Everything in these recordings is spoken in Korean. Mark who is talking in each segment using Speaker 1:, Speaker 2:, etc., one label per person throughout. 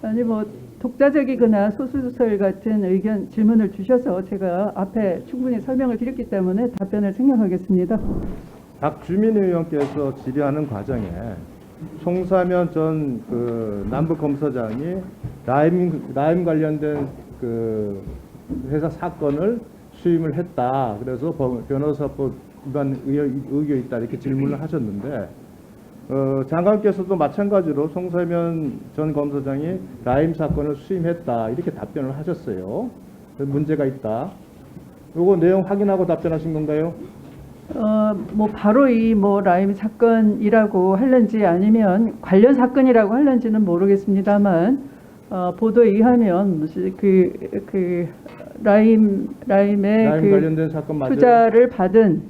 Speaker 1: 아니 뭐 독자적이거나 소수설 같은 의견 질문을 주셔서 제가 앞에 충분히 설명을 드렸기 때문에 답변을 생략하겠습니다.
Speaker 2: 박주민 의원께서 질의하는 과정에 송사면 전 남부검사장이 라임 관련된 그 회사 사건을 수임을 했다. 그래서 변호사법 위반 의혹이 있다 이렇게 질문을 하셨는데 장관께서도 마찬가지로 송사면 전 검사장이 라임 사건을 수임했다 이렇게 답변을 하셨어요. 문제가 있다. 요거 내용 확인하고 답변하신 건가요?
Speaker 1: 뭐 바로 이 뭐 라임 사건이라고 할는지 아니면 관련 사건이라고 할는지는 모르겠습니다만 보도에 의하면 무슨 라임의
Speaker 2: 라임
Speaker 1: 그
Speaker 2: 관련된 사건 맞아요?
Speaker 1: 투자를 받은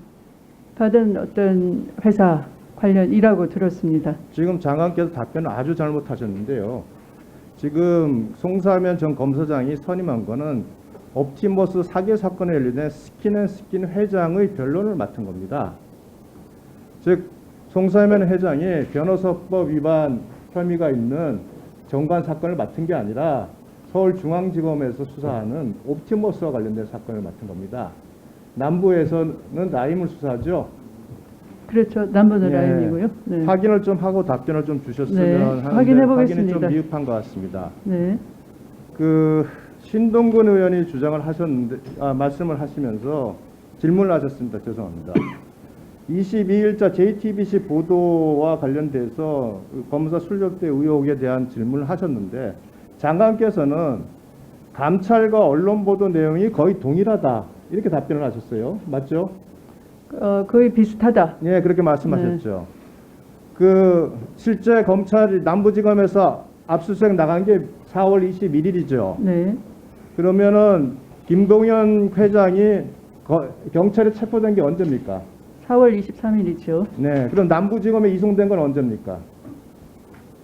Speaker 1: 어떤 회사 관련이라고 들었습니다.
Speaker 2: 지금 장관께서 답변을 아주 잘못하셨는데요. 지금 송사면 전 검사장이 선임한 거는 옵티머스 사기 사건에 연루된 스킨앤스킨 회장의 변론을 맡은 겁니다. 즉 송사면 회장이 변호사법 위반 혐의가 있는 정관 사건을 맡은 게 아니라 서울중앙지검에서 수사하는 옵티머스와 관련된 사건을 맡은 겁니다. 남부에서는 라임을 수사하죠.
Speaker 1: 그렇죠. 남부는
Speaker 2: 네.
Speaker 1: 라임이고요. 네.
Speaker 2: 확인을 좀 하고 답변을 좀 주셨으면
Speaker 1: 네,
Speaker 2: 하는데
Speaker 1: 확인해
Speaker 2: 확인이
Speaker 1: 보겠습니다.
Speaker 2: 좀 미흡한 것 같습니다.
Speaker 1: 네.
Speaker 2: 신동근 의원이 주장을 하셨는데 말씀을 하시면서 질문을 하셨습니다. 죄송합니다. 22일자 JTBC 보도와 관련돼서 검사 술접대 의혹에 대한 질문을 하셨는데 장관께서는 감찰과 언론 보도 내용이 거의 동일하다 이렇게 답변을 하셨어요. 맞죠?
Speaker 1: 거의 비슷하다.
Speaker 2: 예, 그렇게 말씀하셨죠. 실제 검찰이 남부지검에서 압수수색 나간 게 4월 21일이죠.
Speaker 1: 네.
Speaker 2: 그러면은 김동연 회장이 경찰에 체포된 게 언제입니까?
Speaker 1: 4월 23일이죠.
Speaker 2: 네. 그럼 남부지검에 이송된 건 언제입니까?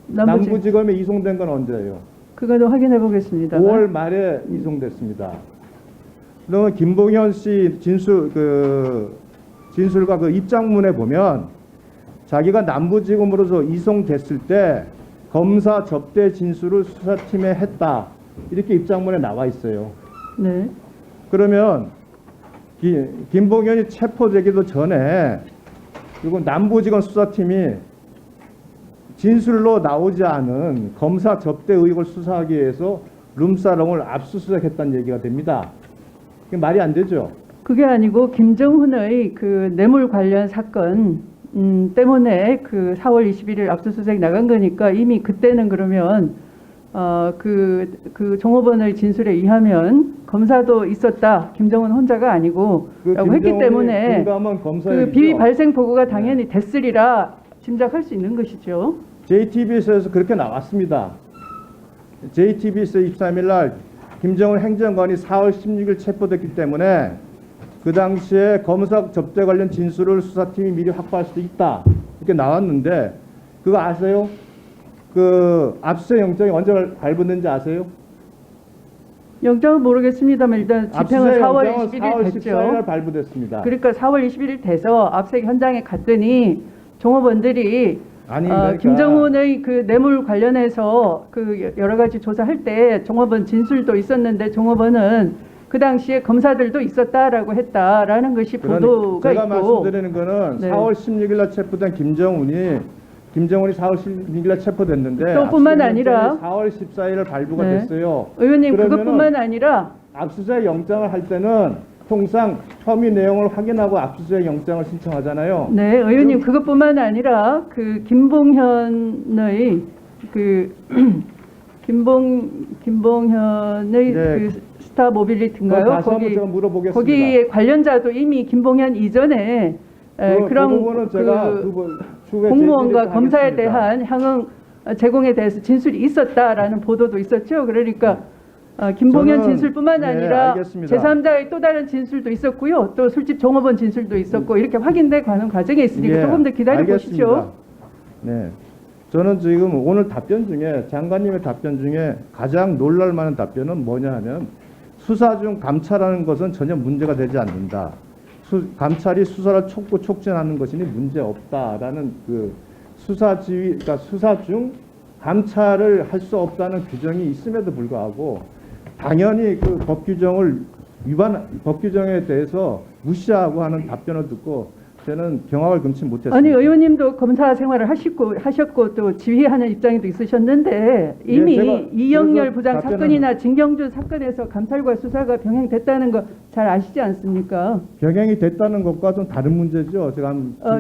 Speaker 2: 남부지검에 이송된 건 언제예요?
Speaker 1: 그거도 확인해 보겠습니다.
Speaker 2: 5월 말에 이송됐습니다. 그러면 김동연 씨 진술과 그 입장문에 보면 자기가 남부지검으로서 이송됐을 때 검사 접대 진술을 수사팀에 했다. 이렇게 입장문에 나와 있어요.
Speaker 1: 네.
Speaker 2: 그러면 김봉현이 체포되기도 전에 그리고 남부지검 수사팀이 진술로 나오지 않은 검사 접대 의혹을 수사하기 위해서 룸사롱을 압수수색했다는 얘기가 됩니다. 그게 말이 안 되죠.
Speaker 1: 그게 아니고 김정훈의 그 뇌물 관련 사건 때문에 그 4월 21일 압수수색 나간 거니까 이미 그때는 그러면 그 종업원의 진술에 의하면 검사도 있었다. 김정은 혼자가 아니고 라고 했기 때문에 그 비위 발생 보고가 당연히 됐으리라 짐작할 수 있는 것이죠.
Speaker 2: JTBC에서 그렇게 나왔습니다. JTBC 23일 날 김정은 행정관이 4월 16일 체포됐기 때문에 그 당시에 검사 접대 관련 진술을 수사팀이 미리 확보할 수도 있다. 이렇게 나왔는데 그거 아세요? 그 압수수색 영장이 언제 발부된지 아세요?
Speaker 1: 영장은 모르겠습니다만 일단 집행은 4월 21일
Speaker 2: 4월
Speaker 1: 됐죠.
Speaker 2: 14일 발부됐습니다.
Speaker 1: 그러니까 4월 21일 돼서 압수수색 현장에 갔더니 종업원들이
Speaker 2: 그러니까
Speaker 1: 김정훈의 그 뇌물 관련해서 그 여러 가지 조사할 때 종업원 진술도 있었는데 종업원은 그 당시에 검사들도 있었다라고 했다라는 것이 보도가
Speaker 2: 제가
Speaker 1: 있고
Speaker 2: 말씀드리는 거는
Speaker 1: 네.
Speaker 2: 4월 16일 날 체포된 김정훈이 4월 16일 날 체포됐는데
Speaker 1: 또 뿐만 아니라
Speaker 2: 4월 14일 발부가
Speaker 1: 네.
Speaker 2: 됐어요.
Speaker 1: 의원님
Speaker 2: 그러면은
Speaker 1: 그것뿐만 아니라
Speaker 2: 압수수색 영장을 할 때는 통상 혐의 내용을 확인하고 압수수색 영장을 신청하잖아요.
Speaker 1: 네, 의원님 그것뿐만 아니라 그 김봉현의 그 김봉현의
Speaker 2: 네.
Speaker 1: 그 스타 모빌리티인가요?
Speaker 2: 다시 한번 제가 물어보겠습니다.
Speaker 1: 거기에 관련자도 이미 김봉현 이전에 그런
Speaker 2: 부분은 제가 추후에
Speaker 1: 공무원과
Speaker 2: 제시를
Speaker 1: 검사에
Speaker 2: 하겠습니다.
Speaker 1: 대한 향응 제공에 대해서 진술이 있었다라는 보도도 있었죠. 그러니까 김봉현
Speaker 2: 저는-
Speaker 1: 진술뿐만
Speaker 2: 네,
Speaker 1: 아니라
Speaker 2: 알겠습니다.
Speaker 1: 제3자의 또 다른 진술도 있었고요. 또 술집 종업원 진술도 있었고 이렇게 확인돼 가는 과정에 있으니까
Speaker 2: 예,
Speaker 1: 조금 더 기다려
Speaker 2: 알겠습니다.
Speaker 1: 보시죠.
Speaker 2: 네, 저는 지금 오늘 답변 중에 장관님의 답변 중에 가장 놀랄만한 답변은 뭐냐 하면 수사 중 감찰하는 것은 전혀 문제가 되지 않는다. 감찰이 수사를 촉구 촉진하는 것이니 문제 없다라는 그 수사 지휘, 그러니까 수사 중 감찰을 할 수 없다는 규정이 있음에도 불구하고 당연히 그 법 규정에 대해서 무시하고 하는 답변을 듣고 저는 경악을 금치 못했습니다.
Speaker 1: 아니 의원님도 검사 생활을 하셨고 또 지휘하는 입장에도 있으셨는데 이미
Speaker 2: 제가
Speaker 1: 이영렬
Speaker 2: 그래서
Speaker 1: 부장 사건이나 진경준 사건에서 감찰과 수사가 병행됐다는 거 잘 아시지 않습니까?
Speaker 2: 병행이 됐다는 것과 좀 다른 문제죠. 제가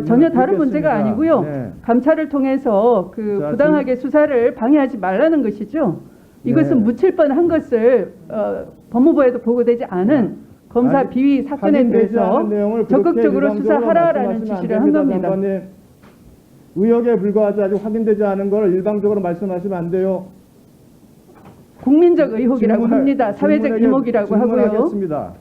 Speaker 1: 전혀 다른 문제가
Speaker 2: 드리겠습니다.
Speaker 1: 아니고요.
Speaker 2: 네.
Speaker 1: 감찰을 통해서 그
Speaker 2: 자,
Speaker 1: 부당하게 수사를 방해하지 말라는 것이죠. 이것은
Speaker 2: 네.
Speaker 1: 묻힐 뻔한 것을 법무부에도 보고되지 않은 검사
Speaker 2: 아니,
Speaker 1: 비위 사건에
Speaker 2: 확인되지
Speaker 1: 대해서
Speaker 2: 않은 내용을
Speaker 1: 적극적으로
Speaker 2: 그렇게
Speaker 1: 수사하라라는
Speaker 2: 일방적으로
Speaker 1: 지시를
Speaker 2: 말씀하시면
Speaker 1: 한
Speaker 2: 안
Speaker 1: 겁니다.
Speaker 2: 됩니다, 장관님. 의혹에 불과하지 아직 확인되지 않은 걸 일방적으로 말씀하시면 안 돼요.
Speaker 1: 국민적 의혹이라고 합니다. 사회적
Speaker 2: 질문에게-
Speaker 1: 이목이라고 하고요.
Speaker 2: 질문하겠습니다.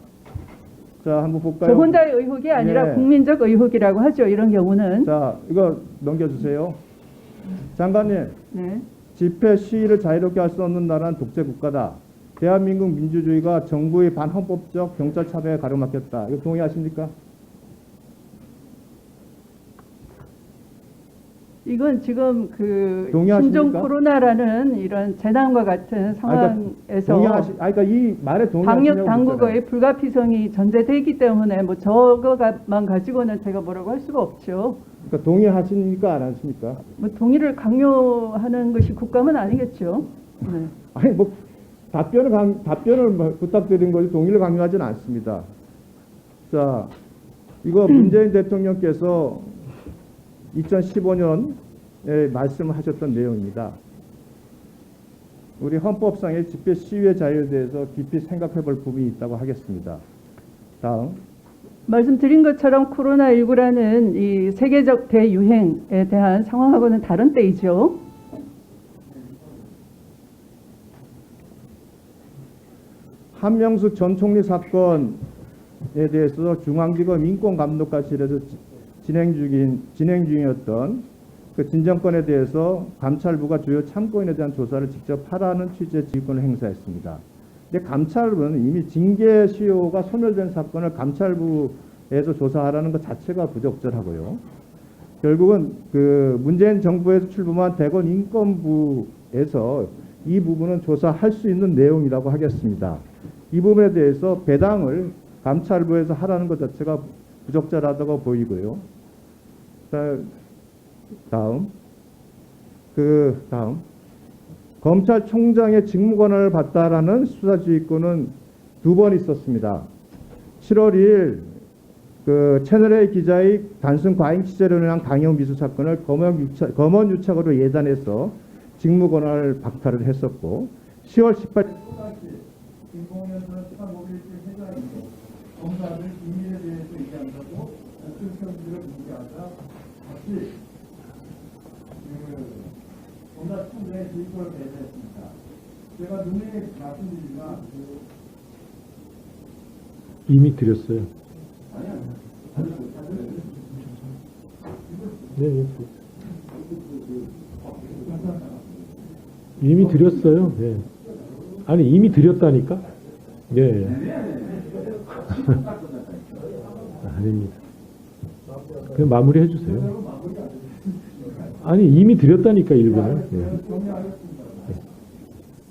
Speaker 2: 자, 한번 볼까요?
Speaker 1: 저 혼자의 의혹이 아니라
Speaker 2: 예.
Speaker 1: 국민적 의혹이라고 하죠. 이런 경우는.
Speaker 2: 자, 이거 넘겨주세요. 장관님,
Speaker 1: 네.
Speaker 2: 집회 시위를 자유롭게 할 수 없는 나라는 독재 국가다. 대한민국 민주주의가 정부의 반헌법적 경찰 차별에 가로막혔다. 이거 동의하십니까?
Speaker 1: 이건 지금 그
Speaker 2: 동의하십니까?
Speaker 1: 신종 코로나라는 이런 재난과 같은 상황에서
Speaker 2: 그러니까 이 말에 동의하시냐고
Speaker 1: 방역 당국의
Speaker 2: 묻잖아요.
Speaker 1: 불가피성이 전제되기 때문에 뭐 저거만 가지고는 제가 뭐라고 할 수가 없죠.
Speaker 2: 그러니까 동의하십니까? 안 하십니까?
Speaker 1: 뭐 동의를 강요하는 것이 국감은 아니겠죠. 네.
Speaker 2: 아니 뭐 답변을 뭐 부탁드린 거지 동의를 강요하지는 않습니다. 자, 이거 문재인 대통령께서 2015년에 말씀하셨던 내용입니다. 우리 헌법상의 집회 시위의 자유에 대해서 깊이 생각해 볼 부분이 있다고 하겠습니다. 다음.
Speaker 1: 말씀드린 것처럼 코로나19라는 이 세계적 대유행에 대한 상황하고는 다른 때이죠.
Speaker 2: 한명숙 전 총리 사건에 대해서 중앙지검 인권감독관실에서 진행 중이었던 그 진정권에 대해서 감찰부가 주요 참고인에 대한 조사를 직접 하라는 취지의 지휘권을 행사했습니다. 근데 감찰부는 이미 징계 시효가 소멸된 사건을 감찰부에서 조사하라는 것 자체가 부적절하고요. 결국은 그 문재인 정부에서 출범한 대검 인권부에서 이 부분은 조사할 수 있는 내용이라고 하겠습니다. 이 부분에 대해서 배당을 감찰부에서 하라는 것 자체가 부적절하다고 보이고요. 자, 다음. 검찰총장의 직무 권한을 받다라는 수사지휘권은 2번 있었습니다. 7월 2일 그 채널A 기자의 단순 과잉 취재로 인한 강형 미수 사건을 검언 유착으로 예단해서 직무 권한을 박탈을 했었고 10월 18일 또다시 김봉현 전 수사모빌리티 회장이고 검사들 비밀에 대해서 얘기한다고 특정들을 공개하자 다시 검사총장의 지휘권을 배제했습니다. 제가 눈에 말씀드리지만
Speaker 3: 이미 드렸어요. 네, 이미 드렸어요. 네. 아니 이미 드렸다니까. 네. 아닙니다. 그냥 마무리해 주세요. 아니 이미 드렸다니까 일부는. 네.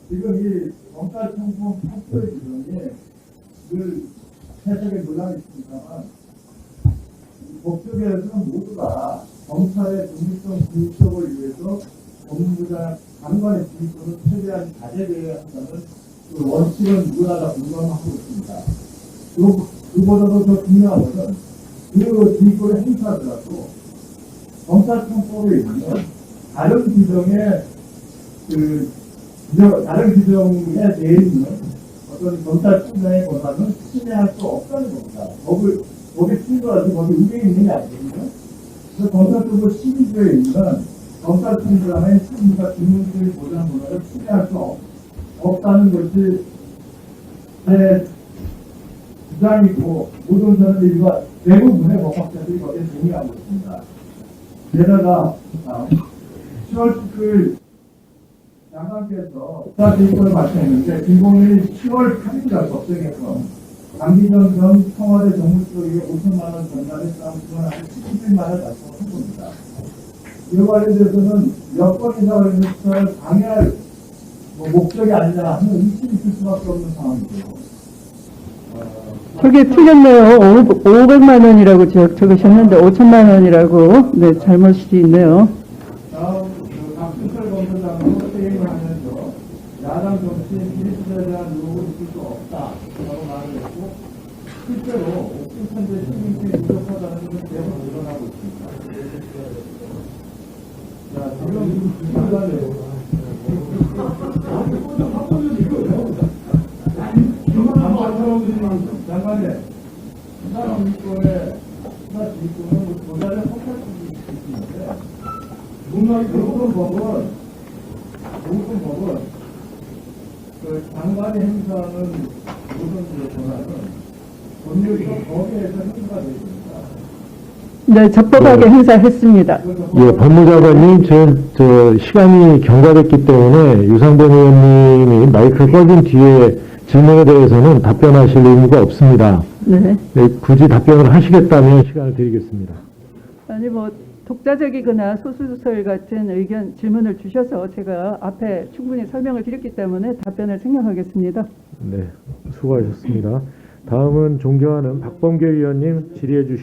Speaker 2: 지금 이 검찰총장 판결 규정에 늘 해석에 논란이 있습니다만 법조계에서는 모두가 검찰의 독립성 중립성을 위해서 법무부장 장관의 지휘권을 최대한 자제되어야 한다는 그 원칙은 누구나 다 공감하고 있습니다. 그보다도 더 중요한 것은 그 지휘권을 행사하더라도 검찰청법에 있는 다른 규정에 다른 규정에 대해 있는 어떤 검찰총장의 권한은 침해할 수 없다는 겁니다. 법에 충돌하지 법이 위에 있는 게 아니거든요. 그래서 검찰청법 12조에 있는 검찰총장의 책임과 기능을 보장 권한을 침해할 수 없다는 것이 제 주장이고 모든 사람들과 대부분의 법학자들이 거기에 동의하고 있습니다. 게다가 10월 19일 장관께서 수사지휘권을 발표했는데 김봉현이 10월 8일날 법정에서 강기정 전 청와대 정무수석에게 5천만 원 전달했다는 그런 아주 11만을 달성한 겁니다.
Speaker 4: 이와 관련돼서는 여권 이사를 방해할 목적이 아니라 하는 의심이 있을 수밖에 없는 상황이죠.
Speaker 1: 저게 틀렸네요. 500만 원이라고 적으셨는데 5천만 원이라고 네 잘못이 있네요.
Speaker 4: 다음 박준철 검사장은 회의를 하면서 야당 정치인 비리수사에 대한 의혹은 있을 수 없다라고 말을 했고 실제로 옥중 현재 시민권이 부족하다는 것은 계속 늘어나고 있습니다. 자, 지금 장관님, 수사 정권의 수사 지휘권은 도달에 속할 수 있는데 모든 법은 그 장관이 행사하는 모든 권한은 법률적 법에서 행사가 되어 있습니다.
Speaker 1: 네, 적법하게 행사했습니다.
Speaker 3: 예, 법무장관님, 저 시간이 경과됐기 때문에 유상범 의원님이 마이크를 꺼진 뒤에 질문에 대해서는 답변하실 의무가 없습니다.
Speaker 1: 네.
Speaker 3: 네, 굳이 답변을 하시겠다면 시간을 드리겠습니다.
Speaker 1: 아니 뭐 독자적이거나 소수설 같은 의견 질문을 주셔서 제가 앞에 충분히 설명을 드렸기 때문에 답변을 생략하겠습니다.
Speaker 3: 네, 수고하셨습니다. 다음은 존경하는 박범계 의원님 질의해 주시